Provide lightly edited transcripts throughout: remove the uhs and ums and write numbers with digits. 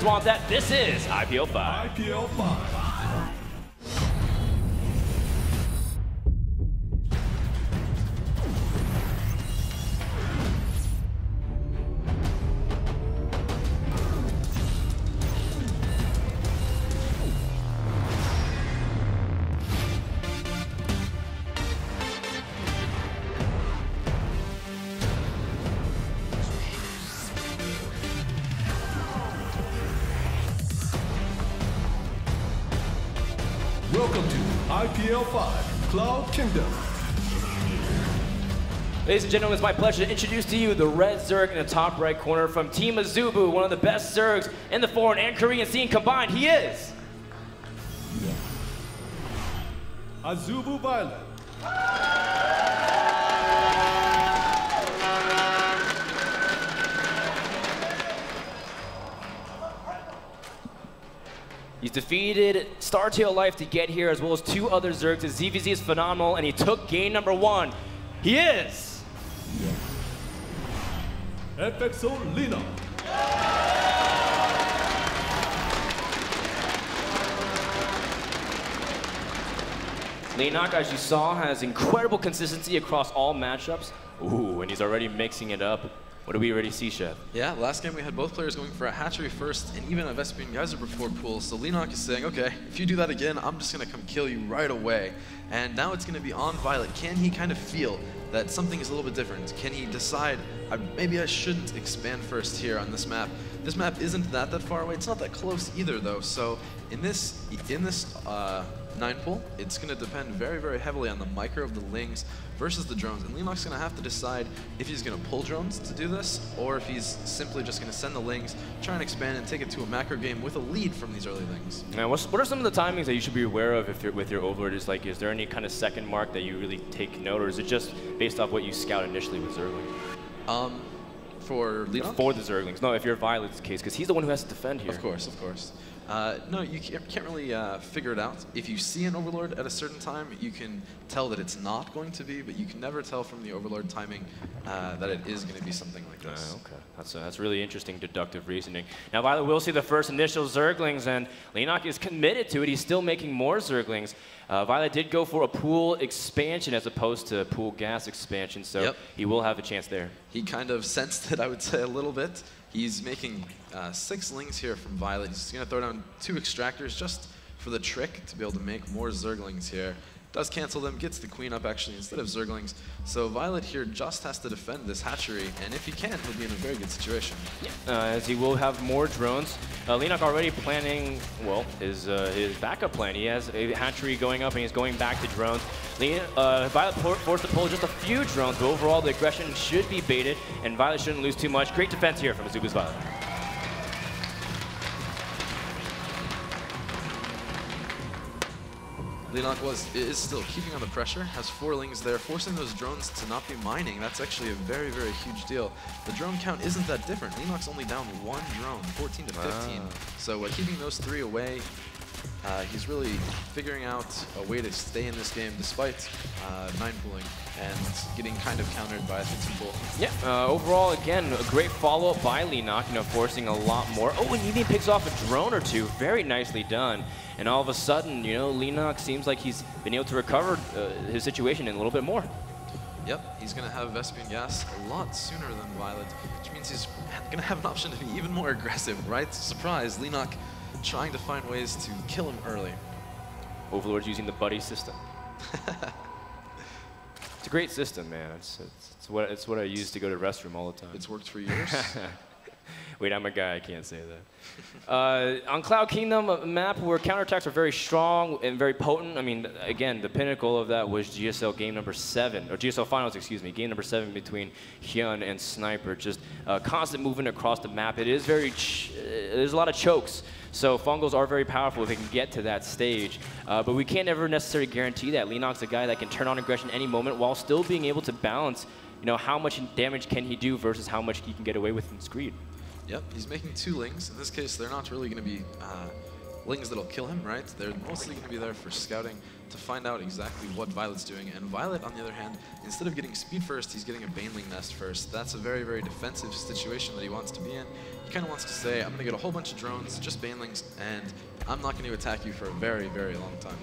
want that. This is IPL 5. IPL 5. Welcome to IPL 5 Cloud Kingdom. Ladies and gentlemen, it's my pleasure to introduce to you the red Zerg in the top right corner from Team Azubu, one of the best Zergs in the foreign and Korean scene combined. He is Azubu viOLet. He's defeated Startail Life to get here, as well as 2 other Zergs. His ZVZ is phenomenal, and he took game number 1. He is FXO Leenock. Leenock, as you saw, has incredible consistency across all matchups. Ooh, and he's already mixing it up. What do we already see, Chef? Yeah, last game we had both players going for a hatchery first and even a Vespian Geyser before pool. So Leenock is saying, okay, if you do that again, I'm just going to come kill you right away. And now it's going to be on viOLet. Can he kind of feel that something is a little bit different? Can he decide, maybe I shouldn't expand first here on this map? This map isn't that far away. It's not that close either, though. So in this 9 pool, it's going to depend very, very heavily on the micro of the Lings versus the drones. And Leenock's going to have to decide if he's going to pull drones to do this, or if he's simply just going to send the Lings, try and expand and take it to a macro game with a lead from these early Lings. Now, what are some of the timings that you should be aware of if you're with your Overlord? Is there any kind of second mark that you really take note, or is it just based off what you scout initially with Zergling? For Leenock? For the Zerglings. No, if you're viOLet's case, because he's the one who has to defend here. Of course, of course. No, you can't really figure it out. If you see an Overlord at a certain time, you can tell that it's not going to be, but you can never tell from the Overlord timing that it is going to be something like this. Okay, that's really interesting deductive reasoning. Now, viOLet will see the first initial Zerglings, and Leenock is committed to it. He's still making more Zerglings. viOLet did go for a pool expansion as opposed to pool gas expansion, so he will have a chance there. He kind of sensed it, I would say, a little bit. He's making 6 Lings here from viOLet. He's going to throw down 2 extractors just for the trick to be able to make more Zerglings here. Does cancel them, gets the queen up actually instead of Zerglings. So viOLet here just has to defend this hatchery, and if he can, he'll be in a very good situation. As he will have more drones. Leenock already planning, well, his backup plan. He has a hatchery going up, and he's going back to drones. viOLet forced to pull just a few drones, but overall the aggression should be baited, and viOLet shouldn't lose too much. Great defense here from Azubu's viOLet. Leenock is still keeping on the pressure, has 4 Lings there, forcing those drones to not be mining. That's actually a very, very huge deal. The drone count isn't that different. Leenock's only down 1 drone, 14 to 15. So keeping those 3 away, he's really figuring out a way to stay in this game despite 9 pooling and getting kind of countered by a 15 pool. Yeah, overall, again, a great follow-up by Leenock, forcing a lot more. Oh, and he even picks off a drone or 2. Very nicely done. And all of a sudden, Leenock seems like he's been able to recover his situation in a little bit more. Yep, he's going to have Vespian Gas a lot sooner than viOLet, which means he's going to have an option to be even more aggressive, right? Surprise, Leenock trying to find ways to kill him early. Overlord's using the buddy system. It's a great system, man. It's what I use to go to the restroom all the time. It's worked for years. Wait, I'm a guy, I can't say that. On Cloud Kingdom, a map where counterattacks are very strong and very potent. I mean, again, the pinnacle of that was GSL game number 7, or GSL Finals, excuse me, game number 7 between Hyun and Sniper. Just constant movement across the map. It is there's a lot of chokes. So Fungals are very powerful if they can get to that stage. But we can't ever necessarily guarantee that. Leenock's a guy that can turn on aggression any moment while still being able to balance, how much damage can he do versus how much he can get away with in Screed. Yep, he's making 2 Lings. In this case, they're not really going to be Lings that'll kill him, right? They're mostly going to be there for scouting to find out exactly what Violet's doing. And Violet, on the other hand, instead of getting speed first, he's getting a Baneling nest first. That's a very, very defensive situation that he wants to be in. He kind of wants to say, I'm going to get a whole bunch of drones, just Banelings, and I'm not going to attack you for a very, very long time.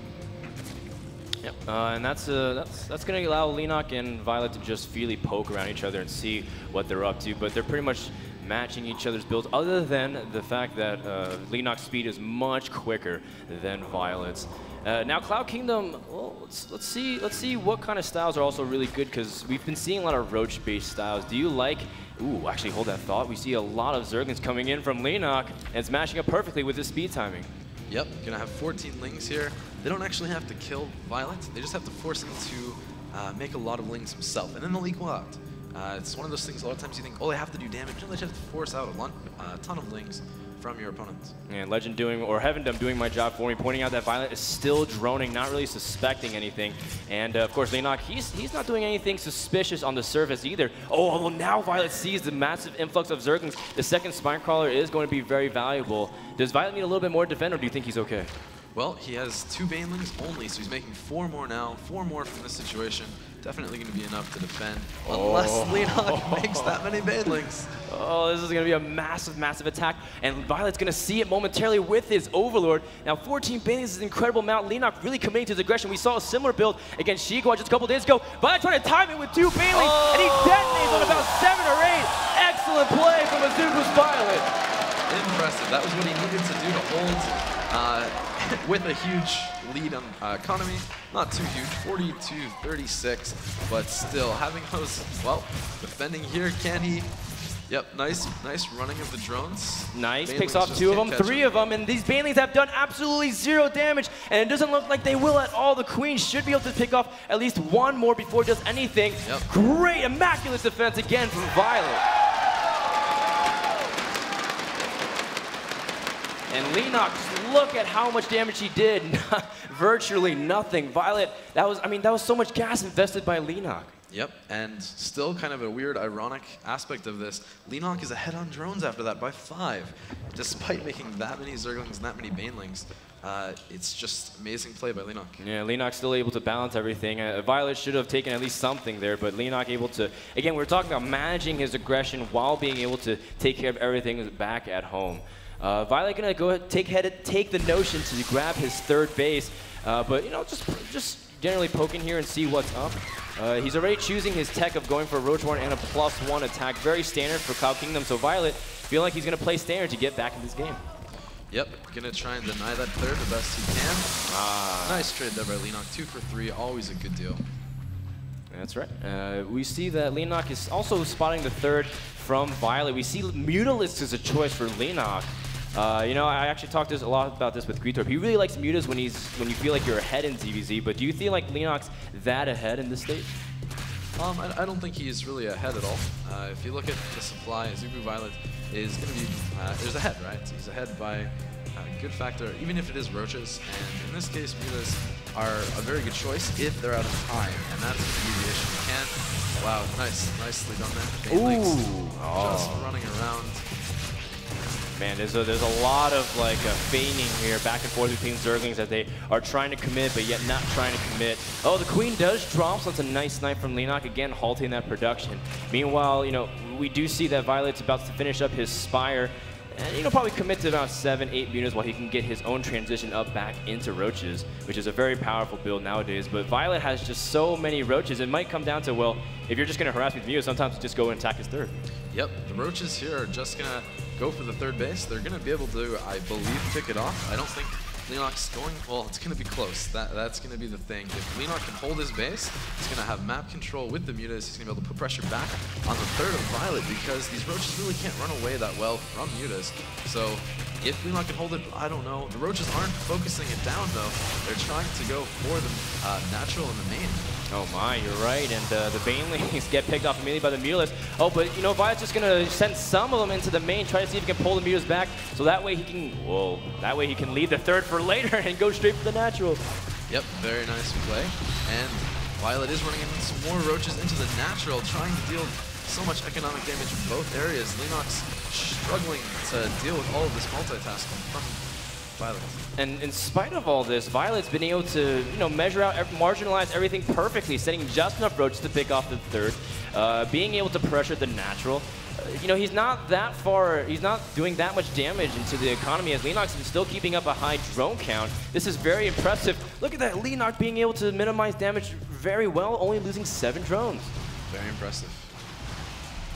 Yep, and that's going to allow Leenock and Violet to just freely poke around each other and see what they're up to, but they're pretty much matching each other's builds, other than the fact that Leenock's speed is much quicker than Violet's. Now Cloud Kingdom, well, let's see what kind of styles are also really good, because we've been seeing a lot of roach-based styles. Do you like? Ooh, actually, hold that thought. We see a lot of Zerglings coming in from Leenock, and it's matching up perfectly with his speed timing. Yep, gonna have 14 Lings here. They don't actually have to kill Violet. They just have to force him to make a lot of Lings himself, and then they'll equal out. It's one of those things, a lot of times you think, oh, they have to do damage. No, they just have to force out a ton of Lings from your opponents. And Legend doing, or Heavendom doing my job for me, pointing out that Violet is still droning, not really suspecting anything. And of course, Leenock, he's not doing anything suspicious on the surface either. Oh, well, now Violet sees the massive influx of Zerglings. The second Spinecrawler is going to be very valuable. Does Violet need a little bit more defend, or do you think he's okay? Well, he has 2 Banelings only, so he's making 4 more now. 4 more from this situation. Definitely going to be enough to defend, unless Leenock makes that many Banelings. Oh, this is going to be a massive, massive attack, and Violet's going to see it momentarily with his Overlord. Now, 14 Banelings is an incredible amount. Leenock really committing to his aggression. We saw a similar build against Shigua just a couple days ago. Violet trying to time it with 2 Banelings, and he detonates on about 7 or 8. Excellent play from Azubu's Violet. Impressive. That was what he needed to do to hold with a huge lead on economy. Not too huge, 42-36, but still having those, well, defending here. Can he? Yep, nice running of the drones. Nice, Banelings picks off 2 of them, 3 of them, and these Banelings have done absolutely 0 damage, and it doesn't look like they will at all. The Queen should be able to pick off at least 1 more before it does anything. Yep. Great, immaculate defense again from Violet. And Leenock, just look at how much damage he did. Virtually nothing. Violet, that was so much gas invested by Leenock. Yep, and still kind of a weird, ironic aspect of this. Leenock is ahead on drones after that by 5, despite making that many Zerglings and that many Banelings. It's just amazing play by Leenock. Yeah, Leenock still able to balance everything. Violet should have taken at least something there, but Leenock able to, again, we're talking about managing his aggression while being able to take care of everything back at home. Violet gonna go ahead, take the notion to grab his 3rd base, but you know, just generally poking here and see what's up. He's already choosing his tech of going for a Roach-born and a +1 attack, very standard for Cloud Kingdom. So Violet feel like he's gonna play standard to get back in this game. Yep, gonna try and deny that 3rd the best he can. Nice trade there by Leenock, 2 for 3, always a good deal. That's right. We see that Leenock is also spotting the 3rd from Violet. We see Mutalisk as a choice for Leenock. You know, I actually talked a lot about this with Greetorp. He really likes Mutas when you feel like you're ahead in ZVZ, but do you feel like Leenock's that ahead in this stage? I don't think he's really ahead at all. If you look at the supply, Azubu Violet is going to be, there's ahead, right? He's ahead by a good factor, even if it is Roaches, and in this case, Mutas are a very good choice if they're out of time, and that's going to be the issue. Wow, nicely done there. Banelings just running around. Man, there's a lot of like feigning here, back and forth between Zerglings as they are trying to commit, but yet not trying to commit. Oh, the Queen does drop, so that's a nice snipe from Leenock, again halting that production. Meanwhile, you know, we do see that Violet's about to finish up his Spire, and you know, probably commit to about 7-8 meters while he can get his own transition up back into Roaches, which is a very powerful build nowadays. But Violet has just so many Roaches, it might come down to, well, if you're just going to harass with Mew, sometimes just go and attack his 3rd. Yep, the Roaches here are just going to go for the 3rd base. They're going to be able to, I believe, pick it off. I don't think Leenock's going, well, it's going to be close. That's going to be the thing. If Leenock can hold his base, he's going to have map control with the Mutas. He's going to be able to put pressure back on the 3rd of Violet, because these Roaches really can't run away that well from Mutas. So if Leenock can hold it, I don't know. The Roaches aren't focusing it down, though. They're trying to go for the natural in the main. Oh my, you're right, and the Banelings get picked off immediately by the Mutalisk. Oh, but you know, Violet's just gonna send some of them into the main, try to see if he can pull the Mutalisk back, so that way he can leave the 3rd for later and go straight for the natural. Yep, very nice play. And Violet is running in some more Roaches into the natural, trying to deal so much economic damage in both areas. Leenock's struggling to deal with all of this multitasking from viOLet. And in spite of all this, viOLet's been able to, measure out, marginalize everything perfectly, setting just enough roaches to pick off the third, being able to pressure the natural. He's not that far, he's not doing that much damage into the economy as Leenock's still keeping up a high drone count. This is very impressive. Look at that, Leenock being able to minimize damage very well, only losing 7 drones. Very impressive.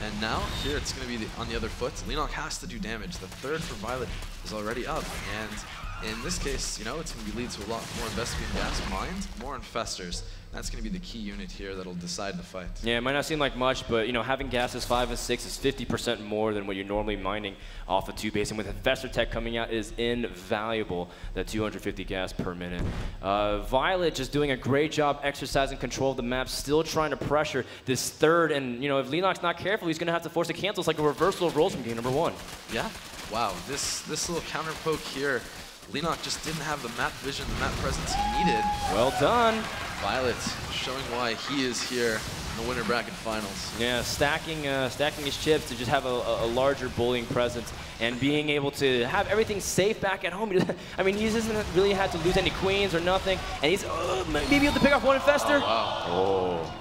And now, here it's going to be on the other foot. Leenock has to do damage. The third for viOLet is already up. And in this case, it's going to lead to a lot more Investigating Gas mines, more Infestors. That's going to be the key unit here that'll decide the fight. Yeah, it might not seem like much, but having gases 5 and 6 is 50% more than what you're normally mining off of 2 base. And with Infestor Tech coming out is invaluable, that 250 gas per minute. viOLet just doing a great job exercising control of the map, still trying to pressure this third. And if Leenock's not careful, he's going to have to force a cancel. It's like a reversal of roles from game number 1. Yeah. Wow. This little counter poke here. Leenock just didn't have the map vision, the map presence he needed. Well done. viOLet showing why he is here in the winner bracket finals. Yeah, stacking his chips to just have a larger bullying presence and being able to have everything safe back at home. I mean, he hasn't really had to lose any queens or nothing, and he's maybe able to pick off one Infestor. Oh, wow. Oh.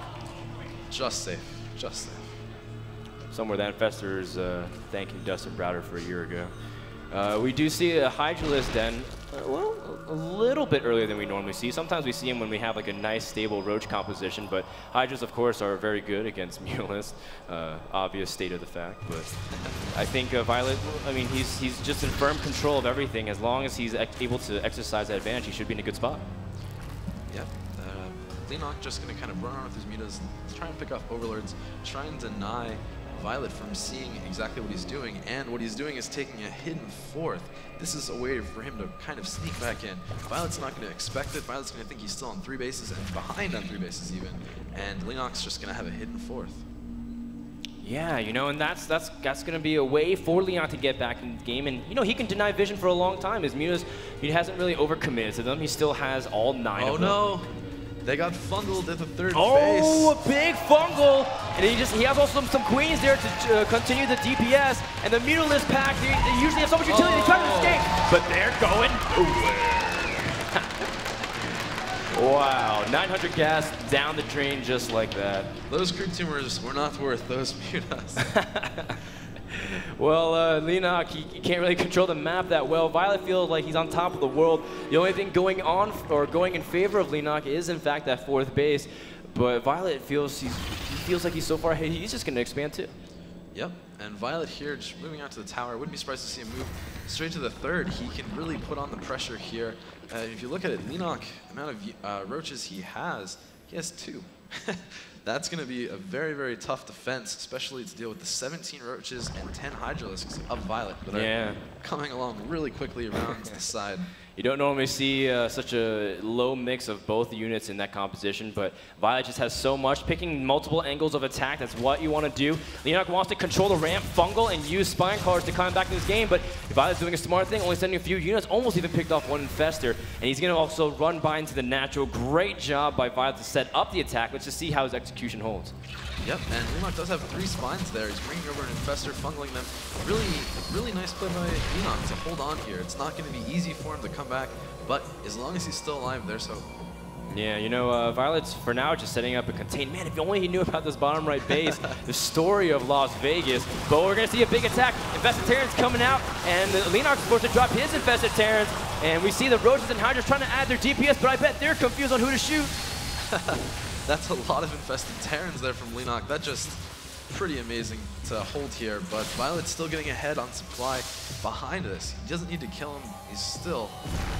Just safe, just safe. Somewhere that Infestor is thanking Dustin Browder for a year ago. We do see a Hydralisk then, well, a little bit earlier than we normally see. Sometimes we see him when we have like a nice stable roach composition, but Hydras, of course, are very good against Mutalisk. Obvious state of the fact, but I think viOLet, I mean, he's just in firm control of everything. As long as he's able to exercise that advantage, he should be in a good spot. Yep. Leenock just going to kind of run around with his mutas, try and pick off Overlords, try and deny viOLet from seeing exactly what he's doing, and what he's doing is taking a hidden fourth. This is a way for him to kind of sneak back in. viOLet's not going to expect it. viOLet's going to think he's still on 3 bases and behind on 3 bases even, and Leenock's just going to have a hidden fourth. Yeah, and that's going to be a way for Leenock to get back in the game, and he can deny vision for a long time. His mutas, he hasn't really overcommitted to them. He still has all 9 of them. Oh no! They got fungled at the third base. Oh, a big fungal. And he has also some queens there to continue the DPS. And the Mutalisk pack, they usually have so much utility, they try to escape. But they're going nowhere. Wow, 900 gas down the drain just like that. Those creep tumors were not worth those mutas. Well, Leenock, he can't really control the map that well. viOLet feels like he's on top of the world. The only thing going on or going in favor of Leenock is, in fact, that 4th base. But viOLet feels like he's so far ahead, he's just going to expand too. Yep, and viOLet here just moving out to the tower. I wouldn't be surprised to see him move straight to the 3rd. He can really put on the pressure here. If you look at it, Leenock, the amount of roaches he has 2. That's going to be a very, very tough defense, especially to deal with the 17 roaches and 10 Hydralisks of viOLet that are coming along really quickly around the side. You don't normally see such a low mix of both units in that composition, but viOLet just has so much. Picking multiple angles of attack, that's what you want to do. Leenock wants to control the ramp, fungal, and use Spine Cars to come back to this game, but viOLet's doing a smart thing, only sending a few units, almost even picked off 1 Infestor, and he's going to also run by into the natural. Great job by viOLet to set up the attack. Let's just see how his execution holds. Yep, and Leenock does have 3 spines there. He's bringing over an Infestor, fungling them. Really nice play by Leenock to hold on here. It's not going to be easy for him to come back, but as long as he's still alive, there's hope. Yeah, viOLet's for now just setting up a contain. Man, if only he knew about this bottom right base, the story of Las Vegas. But we're going to see a big attack. Infested Terrans coming out, and Leenock's forced to drop his Infested Terrans. And we see the Roaches and Hydras trying to add their DPS, but I bet they're confused on who to shoot. That's a lot of Infested Terrans there from Leenock. That just pretty amazing to hold here, but viOLet's still getting ahead on supply behind this. He doesn't need to kill him. He's still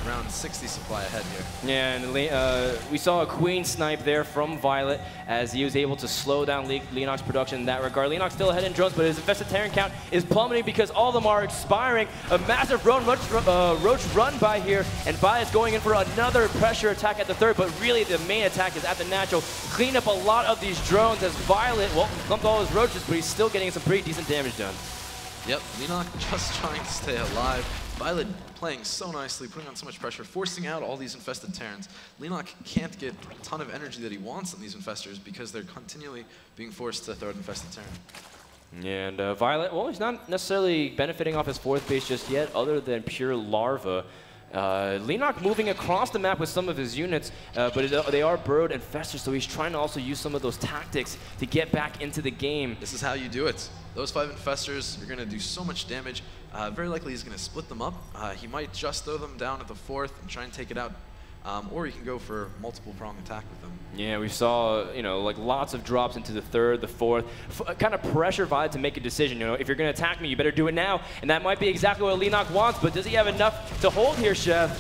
around 60 supply ahead here. Yeah, and we saw a queen snipe there from viOLet as he was able to slow down Leenock's production in that regard. Leenock's still ahead in drones, but his Infested Terran count is plummeting because all of them are expiring. A massive roach run by here, and viOLet's going in for another pressure attack at the 3rd, but really the main attack is at the natural. Clean up a lot of these drones as viOLet, well, clumped all his roaches, but he's still getting some pretty decent damage done. Yep, Leenock just trying to stay alive. viOLet playing so nicely, putting on so much pressure, forcing out all these Infested Terrans. Leenock can't get a ton of energy that he wants on these Infestors because they're continually being forced to throw an Infested Terran. And viOLet, well, he's not necessarily benefiting off his 4th base just yet, other than pure larva. Leenock moving across the map with some of his units, but they are burrowed and festered, so he's trying to also use some of those tactics to get back into the game. This is how you do it. Those 5 infestors are going to do so much damage. Very likely he's going to split them up. He might just throw them down at the 4th and try and take it out. Or you can go for multiple prong attack with them. Yeah, we saw, you know, like lots of drops into the 3rd, the 4th, kind of pressure viOLet to make a decision. You know, if you're going to attack me, you better do it now. And that might be exactly what Leenock wants, but does he have enough to hold here, Chef?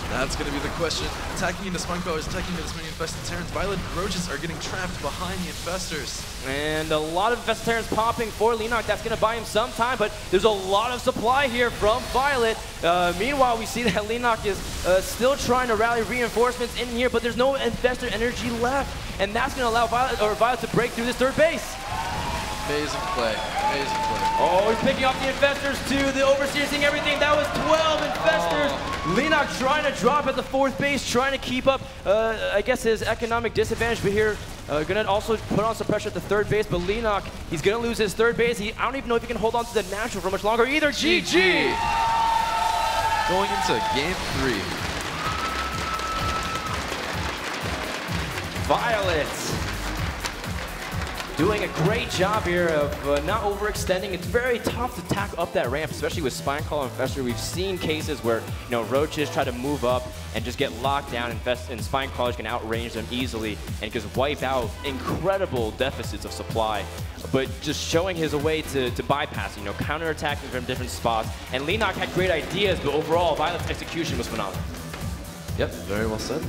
That's going to be the question. Attacking into Spine Crawlers, attacking into this many Infested Terrans. viOLet Roaches are getting trapped behind the Infestors. And a lot of Infested Terrans popping for Leenock. That's going to buy him some time, but there's a lot of supply here from viOLet. Meanwhile, we see that Leenock is still trying to rally reinforcements in here, but there's no Infestor energy left. And that's going to allow viOLet to break through this 3rd base. Amazing play. Amazing play. Oh, he's picking off the Infestors too. The Overseer seeing everything. That was 12 Infestors. Oh. Leenock trying to drop at the 4th base, trying to keep up, I guess, his economic disadvantage. But here, going to also put on some pressure at the 3rd base. But Leenock, he's going to lose his 3rd base. I don't even know if he can hold on to the natural for much longer either. GG! Going into game 3. viOLet doing a great job here of not overextending. It's very tough to tack up that ramp, especially with Spineclaw and Infestor. We've seen cases where, you know, Roaches try to move up and just get locked down, and Spineclaws can outrange them easily and just wipe out incredible deficits of supply. But just showing his a way to bypass, you know, counterattacking from different spots. And Leenock had great ideas, but overall, viOLet's execution was phenomenal. Yep, very well said.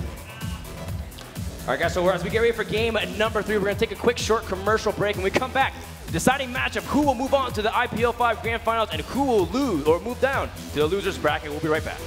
All right, guys, so as we get ready for game number 3, we're going to take a quick short commercial break. And we come back, deciding matchup, who will move on to the IPL 5 Grand Finals and who will lose or move down to the losers bracket. We'll be right back.